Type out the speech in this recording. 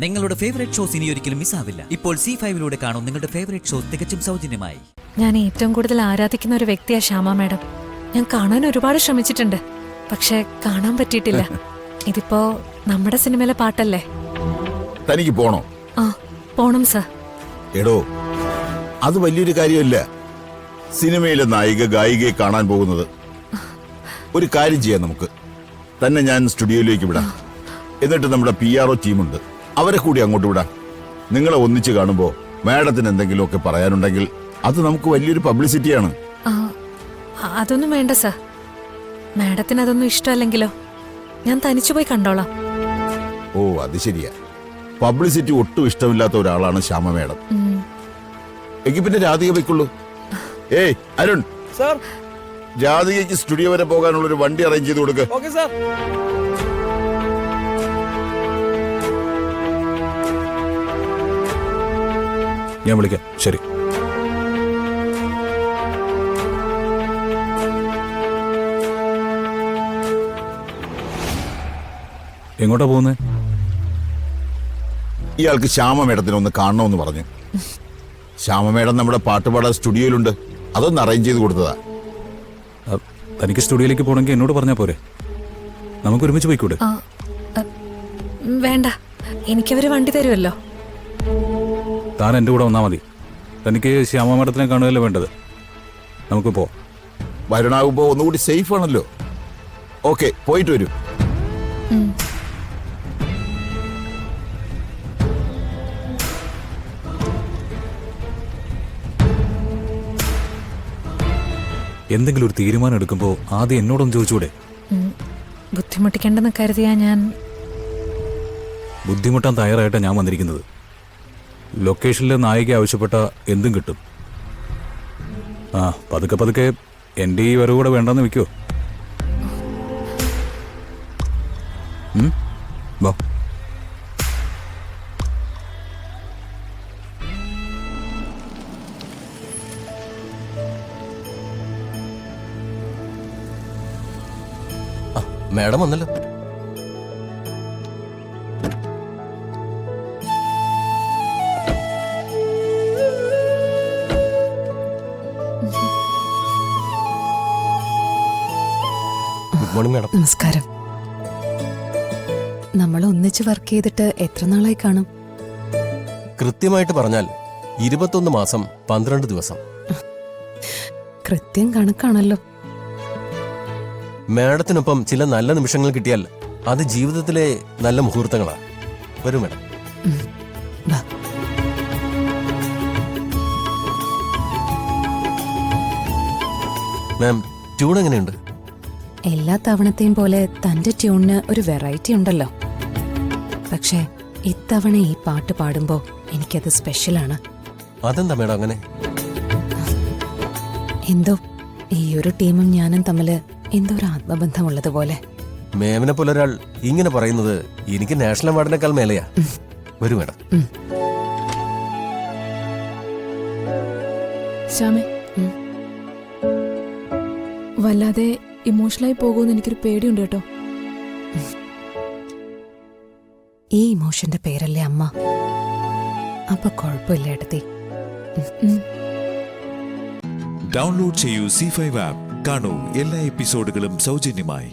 നിങ്ങളുടെ favourite shows ഇനി ഒരിക്കലും മിസ്സാവില്ല. ഇപ്പോൾ C5-ലൂടെ കാണും നിങ്ങളുടെ ഫേവറേറ്റ് ഷോസ് തികച്ചും സൗജന്യമായി. ഞാൻ ഏറ്റവും കൂടുതൽ ആരാധിക്കുന്ന ഒരു വ്യക്തിയാ ശ്യാമ മാഡം. ഞാൻ കാണാൻ ഒരുപാട് ശ്രമിച്ചിട്ടുണ്ട്, പക്ഷെ കാണാൻ പറ്റിയിട്ടില്ല. ഇതിപ്പോ നമ്മുടെ സിനിമയിലെ പാട്ടല്ലേ? തനിക്ക് പോണോ? ആ, പോണം സർ. എടോ, അത് വലിയൊരു കാര്യമല്ല. സിനിമയിലെ നായിക ഗായികയെ കാണാൻ പോകുന്നത്. ഒരു കാര്യം ചെയ്യാം, നമുക്ക് തന്നെ ഞാൻ സ്റ്റുഡിയോയിലേക്ക് വിടാം. എന്നിട്ട് നമ്മുടെ PRO ടീമുണ്ട്, അവരെ കൂടി അങ്ങോട്ട് വിടാം. നിങ്ങളെ ഒന്നിച്ച് കാണുമ്പോ മാഡത്തിന് എന്തെങ്കിലുമൊക്കെ പറയാനുണ്ടെങ്കിൽ അത് നമുക്ക് വലിയൊരു പബ്ലിസിറ്റിയാണ്. അതൊന്നും വേണ്ട സർ. മാഡത്തിന് അതൊന്നും ഇഷ്ടമല്ലെങ്കിലോ ഞാൻ തനിച്ചു പോയി കണ്ടോളാം. ഓ, അത് ശരിയാ. പബ്ലിസിറ്റി ഒട്ടും ഇഷ്ടമില്ലാത്ത ഒരാളാണ് ശ്യാമ മാഡം. എങ്കിൽ പിന്നെ രാധിക വെക്കുള്ളൂ. ഏയ് അരുൺ സർ, രാധികയ്ക്ക് സ്റ്റുഡിയോ വരെ പോകാനുള്ള ഒരു വണ്ടി അറേഞ്ച് ചെയ്ത് കൊടുക്കുക. Okay sir. ഞാൻ വിളിക്കാം. ശരി. എങ്ങോട്ടാ പോകുന്നത്? ഇയാൾക്ക് ശ്യാമ മേഡത്തിനെ ഒന്ന് കാണണമെന്ന് പറഞ്ഞു. ശ്യാമ മേഡം നമ്മുടെ പാട്ടുപാടാ സ്റ്റുഡിയോയിലുണ്ട്, അതൊന്ന് അറേഞ്ച് ചെയ്ത് കൊടുത്തതാ. തനിക്ക് സ്റ്റുഡിയോയിലേക്ക് പോകണമെങ്കിൽ എന്നോട് പറഞ്ഞാൽ പോരെ, നമുക്ക് ഒരുമിച്ച് പോയിക്കൂടെ? വേണ്ട, എനിക്കവര് വണ്ടി തരുമല്ലോ. താൻ എൻ്റെ കൂടെ വന്നാൽ മതി. തനിക്ക് ശ്യാമ മേഡത്തിനെ കാണുകയല്ലേ വേണ്ടത്. നമുക്ക് പോവാം. വരണാകുമ്പോ ഒന്നുകൂടി സേഫ് ആണല്ലോ. ഓക്കെ, പോയിട്ട് വരൂ. എന്തെങ്കിലും ഒരു തീരുമാനം എടുക്കുമ്പോൾ ആദ്യം എന്നോടൊന്ന് ചോദിച്ചൂടെ? ബുദ്ധിമുട്ടിക്കേണ്ടെന്ന് കരുതിയാ ഞാൻ. ബുദ്ധിമുട്ടാൻ തയ്യാറായിട്ടാണ് ഞാൻ വന്നിരിക്കുന്നത്. ലൊക്കേഷനിൽ നായിക ആവശ്യപ്പെട്ട എന്തും കിട്ടും. പതുക്കെ പതുക്കെ എൻ്റെ ഈ വരവ് കൂടെ വേണ്ടെന്ന് വെക്കുമോ? വാ. മാഡം വന്നല്ലോ. Good morning madam. നമസ്കാരം. നമ്മൾ ഒന്നിച്ച് വർക്ക് ചെയ്തിട്ട് എത്ര നാളായി കാണും? കൃത്യമായിട്ട് പറഞ്ഞാൽ 21 മാസം 12 ദിവസം. കൃത്യം കണക്കാണല്ലോ. മാഡത്തിനൊപ്പം ചില നല്ല നിമിഷങ്ങൾ കിട്ടിയാൽ അത് ജീവിതത്തിലെ നല്ല മുഹൂർത്തങ്ങളാണ്. വരൂ മാഡം. വാ. മാം, ട്യൂൺ എങ്ങനെയുണ്ട്? എല്ലാ തവണത്തെയും പോലെ തന്റെ ട്യൂണിന് ഒരു വെറൈറ്റി ഉണ്ടല്ലോ. പക്ഷേ ഇത്തവണ ഈ പാട്ട് പാടുമ്പോ എനിക്കത് സ്പെഷ്യലാണ്. അതെന്താ മാഡം അങ്ങനെ? എന്തോ ഈ ഒരു ടീമും ഞാനും തമ്മില് എന്തോ ഒരു ആത്മബന്ധമുള്ളതുപോലെ. മാമിനെ പോലെ ഒരാൾ ഇങ്ങനെ പറയുന്നത് എനിക്ക് നാഷണൽ അവാർഡിനേക്കാൾ മേലെയാ. വരൂ മാഡം. ശ്യാമേ, വല്ലാതെ ഇമോഷണലായി പോകുമെന്ന് എനിക്കൊരു പേടിയുണ്ട് കേട്ടോ. ഈ ഇമോഷന്റെ പേരല്ലേ അമ്മ. അപ്പൊ കുഴപ്പമില്ല ഏട്ടത്തി. ഡൗൺലോഡ് ചെയ്യൂ C5 ആപ്പ്. കാണൂ എല്ലാ എപ്പിസോഡുകളും സൗജന്യമായി.